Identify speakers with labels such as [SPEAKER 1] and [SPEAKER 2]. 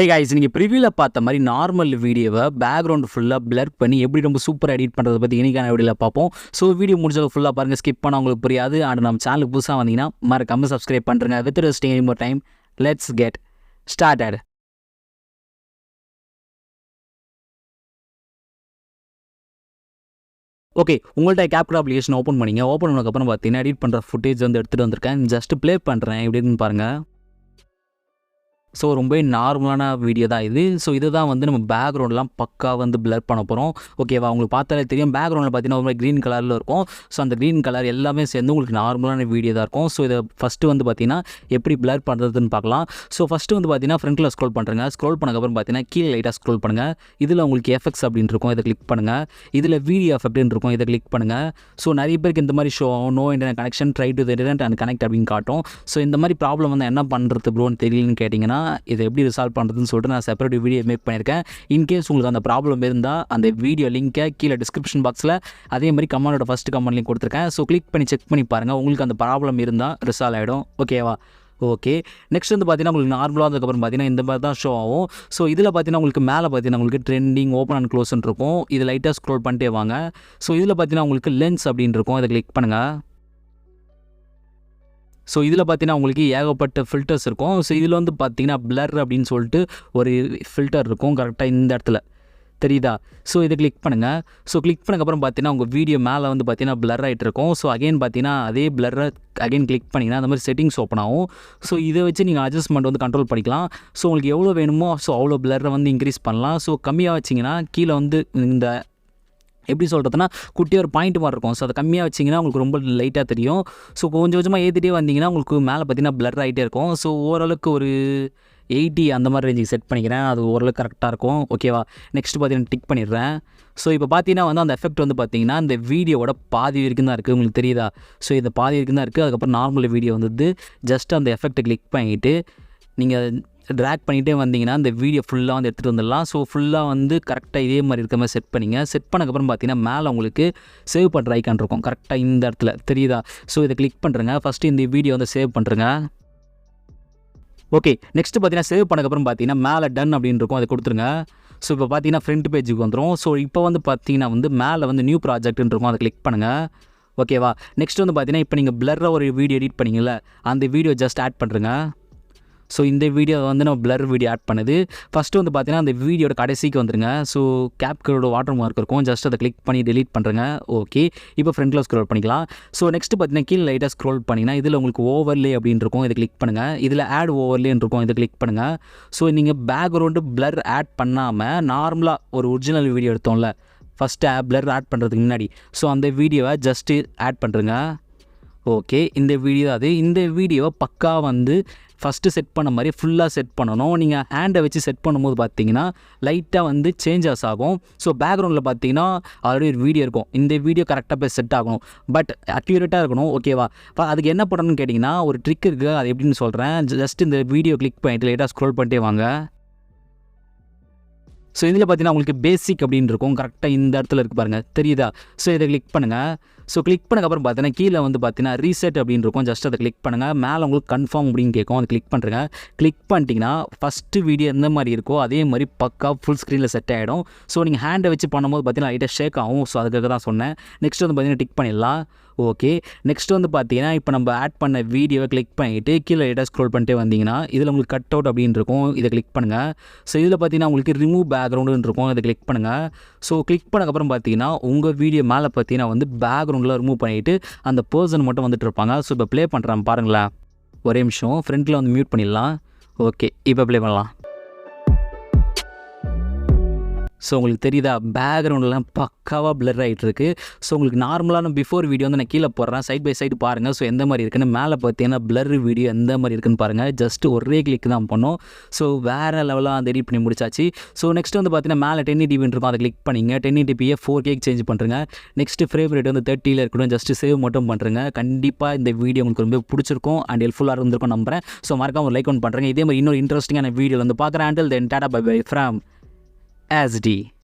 [SPEAKER 1] Hey guys, நீங்கள் ப்ரிவியூவில் பார்த்த மாதிரி நார்மல் வீடியோவை பேக்ரவுண்ட் ஃபுல்லாக பிளர் பண்ணி எப்படி ரொம்ப சூப்பராக எடிட் பண்ணுறதை பற்றி இன்றைக்கான வீடியோவில் பார்ப்போம். ஸோ வீடியோ முடிஞ்சது ஃபுல்லாக பாருங்கள், ஸ்கிப் பண்ண உங்களுக்கு புரியாது. அண்ட் நம்ம சேனலுக்கு புதுசாக வந்தீங்கன்னா மறக்காம சப்ஸ்கிரைப் பண்ணுறேங்க. With stay more time, let's get started. Okay, உங்கள்கிட்ட கேப்கட் அப்ளிகேஷன் ஓப்பன் பண்ணிங்க. ஓப்பன் பண்ணதுக்கப்புறம் பார்த்தீங்கன்னா எடிட் பண்ணுற ஃபுட்டேஜ் வந்து எடுத்துகிட்டு வந்திருக்கேன். ஜஸ்ட் ப்ளே பண்ணுறேன் எப்படின்னு பாருங்கள். ஸோ ரொம்ப நார்மலான வீடியோ தான் இது. ஸோ இதை தான் வந்து நம்ம பேக்ரவுண்ட்லாம் பக்கா வந்து பிளர் பண்ண போகிறோம். ஓகேவா, உங்களுக்கு பார்த்தாலே தெரியும். பேக்ரவுண்டில் பார்த்தீங்கன்னா ஒரு க்ரீன் கலரில் இருக்கும். ஸோ அந்த க்ரீன் கலர் எல்லாமே சேர்ந்து உங்களுக்கு நார்மலான வீடியோ தான் இருக்கும். ஸோ இதை ஃபஸ்ட்டு வந்து பார்த்தீங்கன்னா எப்படி பிளர் பண்ணுறதுன்னு பார்க்கலாம். ஸோ ஃபஸ்ட்டு வந்து பார்த்தீங்கன்னா ஃப்ரண்ட்டில் ஸ்க்ரோல் பண்ணுறேங்க. ஸ்க்ரோல் பண்ணக்கப்புறம் பார்த்தீங்கன்னா கீழே லைட்டாக ஸ்க்ரோல் பண்ணுங்கள். இதில் உங்களுக்கு எஃபெக்ட்ஸ் அப்படின்னு இருக்கும், இதை கிளிக் பண்ணுங்கள். இதில் வீடியோ எஃபெக்ட்னு இருக்கும், இதை கிளிக் பண்ணுங்கள். ஸோ நிறைய பேருக்கு இந்த மாதிரி show no internet connection, try to internet and connect அப்படின்னு காட்டும். ஸோ இந்த மாதிரி ப்ராப்ளம் வந்து என்ன பண்ணுறது ப்ரோன்னு தெரியலன்னு கேட்டிங்கன்னா, இதை எப்படி சால்வ் பண்ணுறதுன்னு சொல்லிட்டு நான் செப்பரேட் வீடியோ மேக் பண்ணியிருக்கேன். இன்கேஸ் உங்களுக்கு அந்த ப்ராப்ளம் இருந்தால் அந்த வீடியோ லிங்க்கை கீழே டிஸ்கிரிப்ஷன் பாக்ஸில் அதே மாதிரி கமெண்டோட ஃபஸ்ட்டு கமெண்ட் லிங்க் கொடுத்துருக்கேன். ஸோ கிளிக் பண்ணி செக் பண்ணி பாருங்கள், உங்களுக்கு அந்த ப்ராப்ளம் இருந்தால் ரிசால்வ் ஆகிடும். ஓகேவா? ஓகே, நெக்ஸ்ட் வந்து பார்த்தீங்கன்னா உங்களுக்கு நார்மலாக அதுக்கப்புறம் பார்த்தீங்கன்னா இந்த மாதிரி தான் ஷோ ஆகும். ஸோ இதில் பார்த்தீங்கன்னா உங்களுக்கு மேலே பார்த்தீங்கன்னா உங்களுக்கு ட்ரெண்டிங் ஓப்பன் அண்ட் க்ளோஸ்ன்னு இருக்கும். இது லைட்டாக ஸ்க்ரோல் பண்ணிட்டே வாங்க. ஸோ இதில் பார்த்தீங்கன்னா உங்களுக்கு லென்ஸ் அப்படின்னு இருக்கும், இதை கிளிக் பண்ணுங்கள். ஸோ இதில் பார்த்தீங்கன்னா உங்களுக்கு ஏகப்பட்ட ஃபில்டர்ஸ் இருக்கும். ஸோ இதில் வந்து பார்த்தீங்கன்னா பிளர் அப்படின்னு சொல்லிட்டு ஒரு ஃபில்டர் இருக்கும் கரெக்டாக இந்த இடத்துல தெரியுதா? ஸோ இதை கிளிக் பண்ணுங்கள். ஸோ கிளிக் பண்ணக்கப்புறம் பார்த்தீங்கன்னா உங்கள் வீடியோ மேலே வந்து பார்த்தீங்கன்னா பிளர் ஆகிட்டு இருக்கும். ஸோ அகைன் பார்த்தீங்கன்னா அதே பிளரை அகைன் கிளிக் பண்ணிங்கன்னா அந்த மாதிரி செட்டிங்ஸ் ஓப்பன் ஆகும். ஸோ இதை வச்சு நீங்கள் அட்ஜஸ்ட்மெண்ட் வந்து கண்ட்ரோல் பண்ணிக்கலாம். ஸோ உங்களுக்கு எவ்வளோ வேணுமோ ஸோ அவ்வளோ பிளரை வந்து இன்க்ரீஸ் பண்ணலாம். ஸோ கம்மியாக வச்சிங்கன்னா கீழே வந்து இந்த எப்படி சொல்கிறதுனா குட்டியாக ஒரு பாயிண்ட் மாதிரி இருக்கும். ஸோ அதை கம்மியாக வச்சிங்கன்னா உங்களுக்கு ரொம்ப லைட்டாக தெரியும். ஸோ கொஞ்சம் கொஞ்சமாக ஏற்றிட்டே வந்தீங்கன்னா உங்களுக்கு மேலே பார்த்தீங்கன்னா பிளர் ஆகிட்டே இருக்கும். ஸோ ஓரளவுக்கு ஒரு 80 அந்த மாதிரி ரேஞ்சுக்கு செட் பண்ணிக்கிறேன். அது ஓரளவுக்கு கரெக்டாக இருக்கும். ஓகேவா, நெக்ஸ்ட் பார்த்தீங்கன்னா டிக் பண்ணிடுறேன். ஸோ இப்போ பார்த்தீங்கன்னா வந்து அந்த எஃபெக்ட் வந்து பார்த்தீங்கன்னா இந்த வீடியோவோட பாதி வரைக்கும் தான் இருக்குது, உங்களுக்கு தெரியுதா? ஸோ இந்த பாதி வரைக்கும் தான் இருக்குது. அதுக்கப்புறம் நார்மல் வீடியோ வந்து ஜஸ்ட் அந்த எஃபெக்ட்டை கிளிக் பண்ணிவிட்டு நீங்கள் ட்ராக் பண்ணிகிட்டே வந்தீங்கன்னா இந்த வீடியோ ஃபுல்லாக வந்து எடுத்துகிட்டு வந்துடலாம். ஸோ ஃபுல்லாக வந்து கரெக்டாக இதே மாதிரி இருக்க மாதிரி செட் பண்ணிங்க. செட் பண்ணக்கப்புறம் பார்த்தீங்கன்னா மேலே உங்களுக்கு சேவ் பண்ணுற ஐக்கான் இருக்கும் கரெக்டாக இந்த இடத்துல தெரியுதா? ஸோ இதை கிளிக் பண்ணுறேங்க. ஃபஸ்ட்டு இந்த வீடியோ வந்து சேவ் பண்ணுறேங்க. ஓகே, நெக்ஸ்ட்டு பார்த்தீங்கன்னா சேவ் பண்ணக்கப்புறம் பார்த்தீங்கன்னா மேலே டன் அப்படின்னு இருக்கும், அதை கொடுத்துருங்க. ஸோ இப்போ பார்த்தீங்கன்னா ஃப்ரண்ட் பேஜுக்கு வந்துடும். ஸோ இப்போ வந்து பார்த்தீங்கன்னா வந்து மேலே வந்து நியூ ப்ராஜெக்ட்னு இருக்கும், அதை கிளிக் பண்ணுங்கள். ஓகேவா, நெக்ஸ்ட் வந்து பார்த்தீங்கன்னா இப்போ நீங்கள் பிளர்ராக ஒரு வீடியோ எடிட் பண்ணிங்கல்ல, அந்த வீடியோ ஜஸ்ட் ஆட் பண்ணுறேங்க. ஸோ இந்த வீடியோ வந்து நம்ம பிளர் வீடியோ ஆட் பண்ணுது. ஃபஸ்ட்டு வந்து பார்த்தீங்கன்னா அந்த வீடியோட கடைசிக்கு வந்துருங்க. ஸோ கேப்கட்டோட வாட்டர் மார்க் இருக்கும், ஜஸ்ட் அதை கிளிக் பண்ணி டெலீட் பண்ணுறேங்க. ஓகே, இப்போ ஃப்ரண்ட்டில் ஸ்க்ரோல் பண்ணிக்கலாம். ஸோ நெக்ஸ்ட்டு பார்த்தீங்கன்னா கீழே லைட்டாக ஸ்க்ரோல் பண்ணிங்கன்னா இதில் உங்களுக்கு ஓவர்லே அப்படின்னு இருக்கும், இதை கிளிக் பண்ணுங்கள். இதில் ஆட் ஓவர்லேன்னு இருக்கும், இதை கிளிக் பண்ணுங்கள். ஸோ நீங்கள் பேக்ரவுண்டு பிளர் ஆட் பண்ணாமல் நார்மலாக ஒரு ஒரிஜினல் வீடியோ எடுத்தோம்ல ஃபஸ்ட்டு பிளர் ஆட் பண்ணுறதுக்கு முன்னாடி, ஸோ அந்த வீடியோவை ஜஸ்ட்டு ஆட் பண்ணுறேங்க. ஓகே, இந்த வீடியோ அது. இந்த வீடியோவை பக்கா வந்து ஃபஸ்ட்டு செட் பண்ண மாதிரி ஃபுல்லாக செட் பண்ணணும். நீங்கள் ஹேண்டை வச்சு செட் பண்ணும்போது பார்த்தீங்கன்னா லைட்டாக வந்து சேஞ்சஸ் ஆகும். ஸோ பேக்ரவுண்டில் பார்த்தீங்கன்னா ஆல்ரெடி ஒரு வீடியோ இருக்கும், இந்த வீடியோ கரெக்டாக போய் செட் ஆகணும், பட் அக்யூரேட்டாக இருக்கணும். ஓகேவா, அதுக்கு என்ன பண்ணணும்னு கேட்டிங்கன்னா ஒரு ட்ரிக் இருக்குது, அது எப்படின்னு சொல்கிறேன். ஜஸ்ட் இந்த வீடியோ கிளிக் பண்ணிட்டு லைட்டாக ஸ்க்ரோல் பண்ணிட்டே வாங்க. ஸோ இதில் பார்த்தீங்கன்னா உங்களுக்கு பேசிக் அப்படின்னு இருக்கும், கரெக்டாக இந்த இடத்துல இருக்குது பாருங்கள் தெரியுதா? ஸோ இதை கிளிக் பண்ணுங்கள். ஸோ கிளிக் பண்ணக்கப்புறம் பார்த்தீங்கன்னா கீழே வந்து பார்த்தீங்கன்னா ரீசெட் அப்படின்னு இருக்கும், ஜஸ்ட் அதை கிளிக் பண்ணுங்கள். மேலே உங்களுக்கு கன்ஃபார்ம் அப்படின்னு கேட்கும், அதை கிளிக் பண்ணுறேங்க. கிளிக் பண்ணிட்டீங்கன்னா ஃபஸ்ட்டு வீடியோ எந்த மாதிரி இருக்கோ அதே மாதிரி பக்கா ஃபுல் ஸ்க்ரீனில் செட் ஆகிடும். ஸோ நீங்கள் ஹேண்டை வச்சு பண்ணும்போது பார்த்தீங்கன்னா லைட்டாக ஷேக் ஆகும். ஸோ அதுக்காக தான் சொன்னேன். நெக்ஸ்ட் வந்து பார்த்தீங்கன்னா டிக் பண்ணிடலாம். ஓகே, நெக்ஸ்ட் வந்து பார்த்தீங்கன்னா இப்போ நம்ம ஆட் பண்ண வீடியோவை கிளிக் பண்ணிவிட்டு கீழே லைட்டாக ஸ்க்ரோல் பண்ணிட்டே வந்தீங்கன்னா இதில் உங்களுக்கு கட் அவுட் அப்படின்னு இருக்கும், இதை கிளிக் பண்ணுங்கள். ஸோ இதில் பார்த்தீங்கன்னா உங்களுக்கு ரிமூவ் பேக்ரவுண்டுன்னு இருக்கும், இதை கிளிக் பண்ணுங்கள். ஸோ கிளிக் பண்ணக்கப்புறம் பார்த்தீங்கன்னா உங்கள் வீடியோ மேலே பார்த்தீங்கன்னா வந்து பேக்ரவுண்டில் ரிமூவ் பண்ணிவிட்டு அந்த பர்சன் மட்டும் வந்துட்டு இருப்பாங்க. ஸோ இப்போ ப்ளே பண்ணுறேன் பாருங்களேன். ஒரே நிமிஷம், ஃப்ரண்ட்டில் வந்து மியூட் பண்ணிடலாம். ஓகே, இப்போ ப்ளே பண்ணலாம். ஸோ உங்களுக்கு தெரியுதா பேக்ரவுண்டெலாம் பக்காவாக பிளர் ஆகிட்டு இருக்கு. ஸோ உங்களுக்கு நார்மலான பிஃபோர் வீடியோ வந்து நான் கீழே போடுறேன், சைட் பை சைடு பாருங்கள். ஸோ எந்த மாதிரி இருக்குன்னு மேலே பார்த்தீங்கன்னா பிளர் வீடியோ எந்த மாதிரி இருக்குன்னு பாருங்கள். ஜஸ்ட் ஒரே கிளிக் தான் பண்ணோம். ஸோ வேறு லெவலாக அந்த எடிட் பண்ணி முடிச்சாச்சு. ஸோ நெக்ஸ்ட் வந்து பார்த்தீங்கன்னா மேலே 1080p இருக்கும், அதை கிளிக் பண்ணிங்க. 1080p 4K சேஞ்ச் பண்ணுறேங்க. நெக்ஸ்ட் ஃப்ரேம் ரேட் வந்து 30 இருக்கணும், ஜஸ்ட் சேவ் மட்டும் பண்ணுறேங்க. கண்டிப்பாக இந்த வீடியோ உங்களுக்கு ரொம்ப பிடிச்சிருக்கும் அண்ட் ஹெல்ப்ஃபுல்லாக இருந்திருக்கும் நம்புறேன். ஸோ மறக்காம ஒரு லைக் ஒன்று பண்ணுறேங்க. இதே மாதிரி இன்னொரு இன்ட்ரெஸ்டிங்கான வீடியோ வந்து பார்க்குறேன். Until then, டாடா பை பை ஃப்ரம் SD.